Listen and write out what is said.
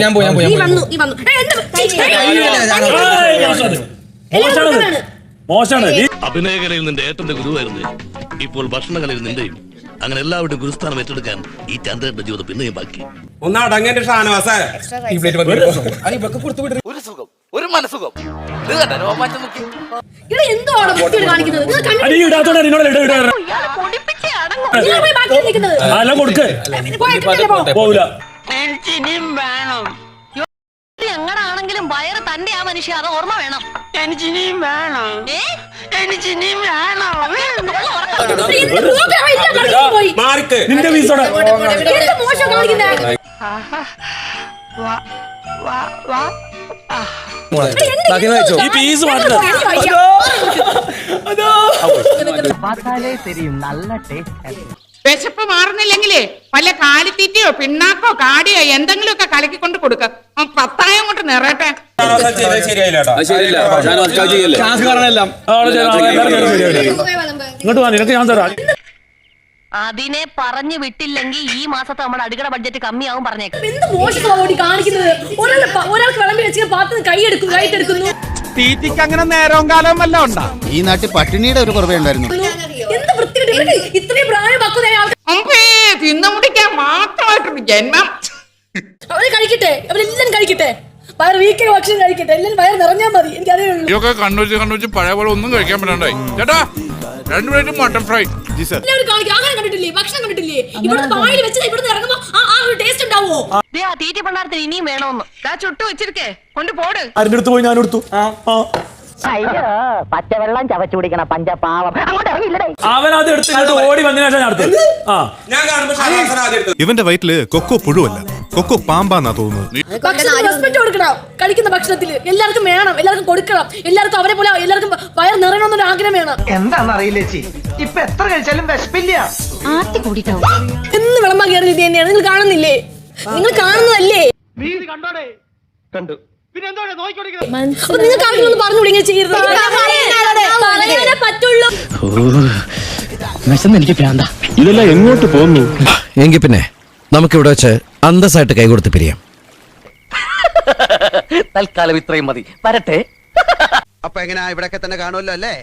ഞാൻ അഭിനയകലയിൽ നിന്റെ ഏട്ടന്റെ ഗുരുവായിരുന്നു. ഇപ്പോൾ ഭക്ഷണകലയിൽ നിന്റെയും. അങ്ങനെ എല്ലാവരുടെ ഗുരുസ്ഥാനം ഏറ്റെടുക്കാൻ ഈ ചന്ദ്രന്റെ ജീവിതം പിന്നെയും ബാക്കി. ഒരു സുഖം, ഒരു മനസുഖം. ഞങ്ങളാണെങ്കിലും വയറ് തന്റെ ആ മനുഷ്യ അത് ഓർമ്മ വേണം. വിശപ്പ് മാറുന്നില്ലെങ്കിലേ വല്ല കാലിത്തീറ്റയോ പിണ്ണാക്കോ കാടിയോ എന്തെങ്കിലും ഒക്കെ കലക്കിക്കൊണ്ട് കൊടുക്ക. പത്തായം കൊണ്ട് നിറയട്ടെ. അതിനെ പറഞ്ഞു വിട്ടില്ലെങ്കിൽ ഈ മാസത്തെ നമ്മുടെ അടുക്കള ബഡ്ജറ്റ് കമ്മിയാവും പറഞ്ഞേക്കും. തീറ്റിക്ക് അങ്ങനെ നേരവും കാലവും വല്ല ഉണ്ടാ? ഈ നാട്ടിൽ പട്ടിണിയുടെ ഒരു കുറവേ ഉണ്ടായിരുന്നു. തിന്നു മുടിക്കാൻ മാത്രമായിട്ടൊരു ജന്മം. അവര് കഴിക്കട്ടെ, അവരെല്ലാം കഴിക്കട്ടെ, വയറ് വീക്കിന് ഭക്ഷണം കഴിക്കട്ടെ, എല്ലാം വയറ് നിറഞ്ഞാൽ മതി. എനിക്കറിയുള്ളൂ. ഇതൊക്കെ കണ്ണൂച്ച് പഴയ പോലെ ഒന്നും കഴിക്കാൻ പറ്റണ്ടായി. ചേട്ടാ 2 പ്ലേറ്റ് മട്ടൺ ഫ്രൈ. ആഹാരം കണ്ടിട്ടില്ലേ, ഭക്ഷണം കണ്ടിട്ടില്ലേ? ഇവിടെ വായിൽ വെച്ച് ഇവിടുന്ന് ഇറങ്ങുമ്പോ ആ ഒരു ടേസ്റ്റ് ഉണ്ടാവോ? തീറ്റി പണ്ടാരത്തിന് ഇനിയും വേണമെന്ന് ചുട്ടു വെച്ചിരിക്കേ കൊണ്ട് പോട്. അടുത്ത് പോയി ഞാൻ എടുത്തു. അയ്യോ പച്ചവെള്ളം ചവച്ചു കുടിക്കണ പഞ്ചപാവം. അവനത് എടുത്തിട്ട് ഓടി വന്നതിനാ ഇവന്റെ വയറ്റില് കൊക്കോ പുഴുവല്ല, കൊക്കോ പാമ്പാന്നാ തോന്നുന്നത്. കഴിക്കുന്ന ഭക്ഷണത്തിൽ എല്ലാവർക്കും വേണം, എല്ലാവർക്കും കൊടുക്കണം, എല്ലാവർക്കും അവരെ പോലെ എല്ലാവർക്കും വയർ നിറയണമെന്നൊരു ആഗ്രഹം വേണം. എന്താണെന്നറിയില്ല ചേച്ചി, ഇപ്പൊ എത്ര കഴിച്ചാലും വിശപ്പില്ല. എന്ന് വിളമ്പാൻ കയറി രീതി തന്നെയാണ്. നിങ്ങൾ കാണുന്നില്ലേ? നിങ്ങൾ കാണുന്നതല്ലേ? കണ്ടു. നിങ്ങൾക്ക് ആരെങ്കിലും പറഞ്ഞു ഇങ്ങനെ ചെയ്യരുത്. പറ്റുള്ളൂ. എനിക്ക് പ്രാന്ത. ഇതെല്ലാം എങ്ങോട്ട് പോകുന്നു? എങ്കിൽ പിന്നെ നമുക്കിവിടെ വെച്ച് അന്തസ്സായിട്ട് കൈകൊടുത്ത് പിരിയാം. തൽക്കാലം ഇത്രയും മതി. വരട്ടെ. അപ്പൊ എങ്ങനെയാ ഇവിടെയൊക്കെ തന്നെ കാണുമല്ലോ അല്ലേ?